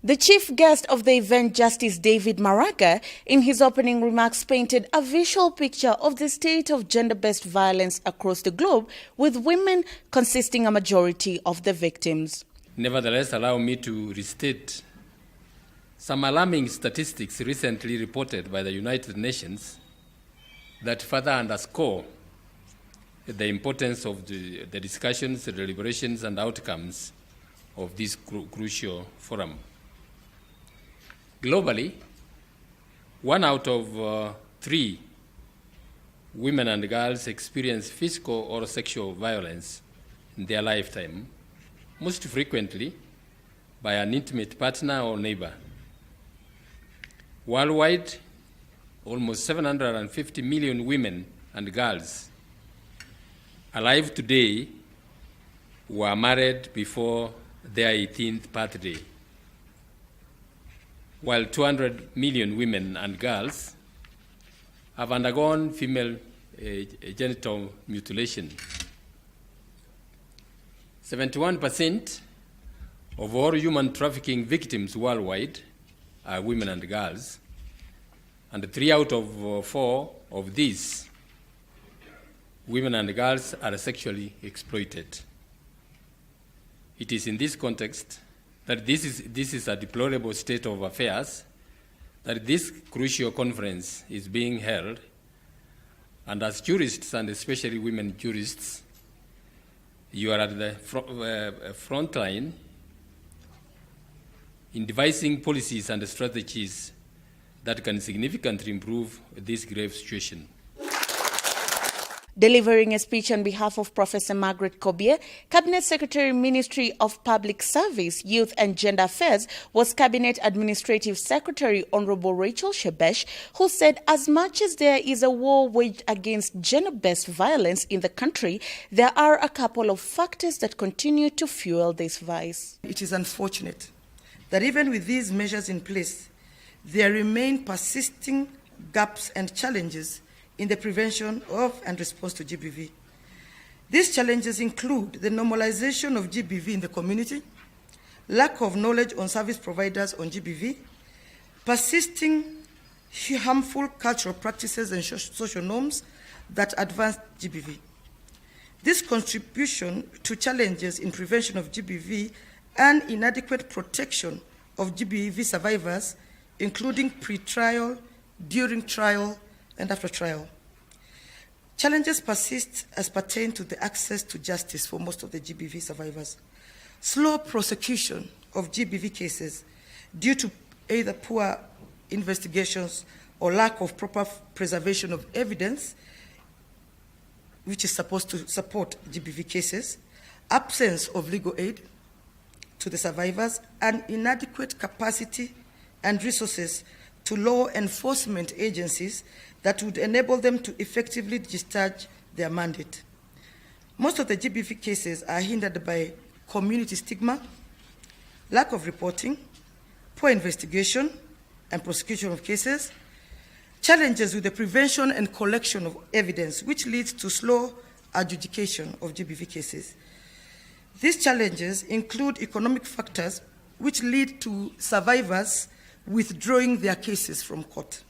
The chief guest of the event, Justice David Maraga, in his opening remarks painted a visual picture of the state of gender-based violence across the globe, with women consisting a majority of the victims. Nevertheless, allow me to restate some alarming statistics recently reported by the United Nations that further underscore the importance of the discussions, the deliberations, and outcomes of this crucial forum. Globally, 1 out of 3 women and girls experience physical or sexual violence in their lifetime, most frequently by an intimate partner or neighbor. Worldwide, almost 750 million women and girls alive today were married before their 18th birthday, while 200 million women and girls have undergone female genital mutilation. 71% of all human trafficking victims worldwide are women and girls, and 3 out of 4 of these women and girls are sexually exploited. It is in this context that this is a deplorable state of affairs that this crucial conference is being held, and as jurists, and especially women jurists, you are at the front line in devising policies and strategies that can significantly improve this grave situation. Delivering a speech on behalf of Professor Margaret Kobie, Cabinet Secretary, Ministry of Public Service, Youth and Gender Affairs, was Cabinet Administrative Secretary Honorable Rachel Shebesh, who said as much as there is a war waged against gender-based violence in the country, there are a couple of factors that continue to fuel this vice. It is unfortunate that even with these measures in place, there remain persisting gaps and challenges in the prevention of and response to GBV. These challenges include the normalization of GBV in the community, lack of knowledge on service providers on GBV, persisting harmful cultural practices and social norms that advance GBV. This contribution to challenges in prevention of GBV and inadequate protection of GBV survivors, including pre-trial, during trial, and after trial. Challenges persist as pertain to the access to justice for most of the GBV survivors. Slow prosecution of GBV cases due to either poor investigations or lack of proper preservation of evidence, which is supposed to support GBV cases, absence of legal aid to the survivors, and inadequate capacity and resources to law enforcement agencies that would enable them to effectively discharge their mandate. Most of the GBV cases are hindered by community stigma, lack of reporting, poor investigation and prosecution of cases, challenges with the prevention and collection of evidence, which leads to slow adjudication of GBV cases. These challenges include economic factors, which lead to survivors withdrawing their cases from court.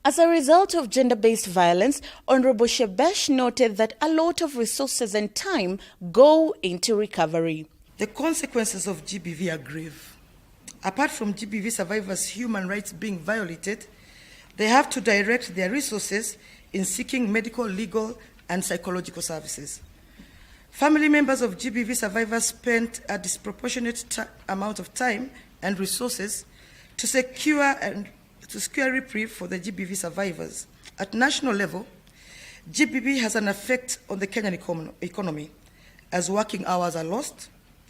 As a result of gender-based violence, Honorable Shebesh noted that a lot of resources and time go into recovery. The consequences of GBV are grave. Apart from GBV survivors' human rights being violated, they have to direct their resources in seeking medical, legal, and psychological services. Family members of GBV survivors spent a disproportionate amount of time and resources to secure reprieve for the GBV survivors. At national level, GBV has an effect on the Kenyan economy, as working hours are lost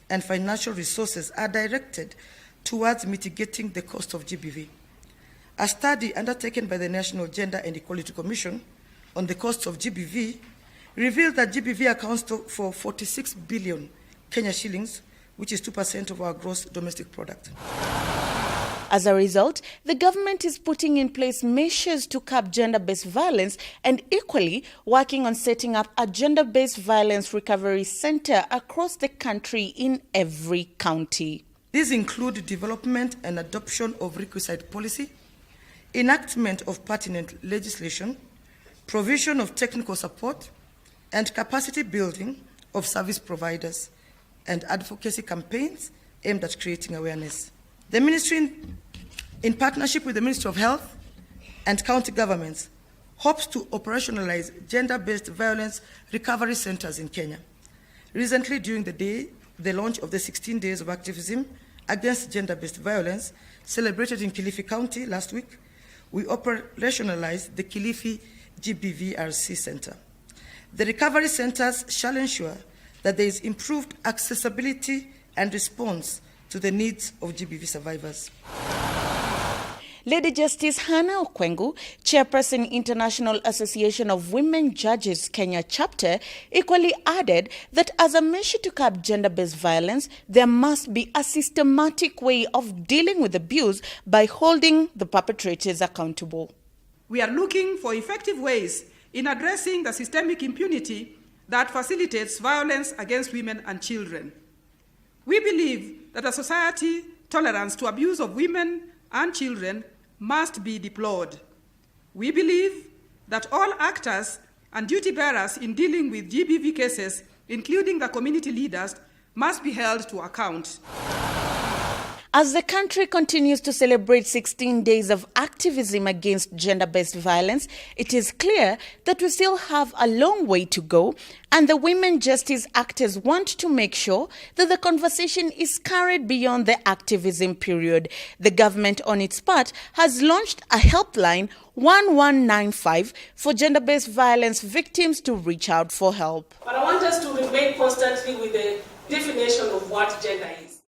and financial resources are directed towards mitigating the cost of GBV. A study undertaken by the National Gender and Equality Commission on the costs of GBV revealed that GBV accounts for 46 billion Kenya shillings, which is 2% of our gross domestic product. As a result, the government is putting in place measures to curb gender-based violence and equally working on setting up a gender-based violence recovery center across the country in every county. These include development and adoption of requisite policy, enactment of pertinent legislation, provision of technical support, and capacity building of service providers, and advocacy campaigns aimed at creating awareness. The Ministry, in partnership with the Ministry of Health and county governments, hopes to operationalize gender-based violence recovery centers in Kenya. Recently, during the launch of the 16 Days of Activism Against Gender-Based Violence, celebrated in Kilifi County last week, we operationalized the Kilifi GBVRC Center. The recovery centers shall ensure that there is improved accessibility and response to the needs of GBV survivors. Lady Justice Hannah Okwengu, chairperson International Association of Women Judges Kenya chapter, equally added that as a measure to curb gender-based violence, there must be a systematic way of dealing with abuse by holding the perpetrators accountable. We are looking for effective ways in addressing the systemic impunity that facilitates violence against women and children. We believe that a society tolerance to abuse of women and children must be deplored. We believe that all actors and duty bearers in dealing with GBV cases, including the community leaders, must be held to account. As the country continues to celebrate 16 days of activism against gender-based violence, it is clear that we still have a long way to go, and the women justice actors want to make sure that the conversation is carried beyond the activism period. The government, on its part, has launched a helpline 1195 for gender-based violence victims to reach out for help. But I want us to remain constantly with the definition of what gender is.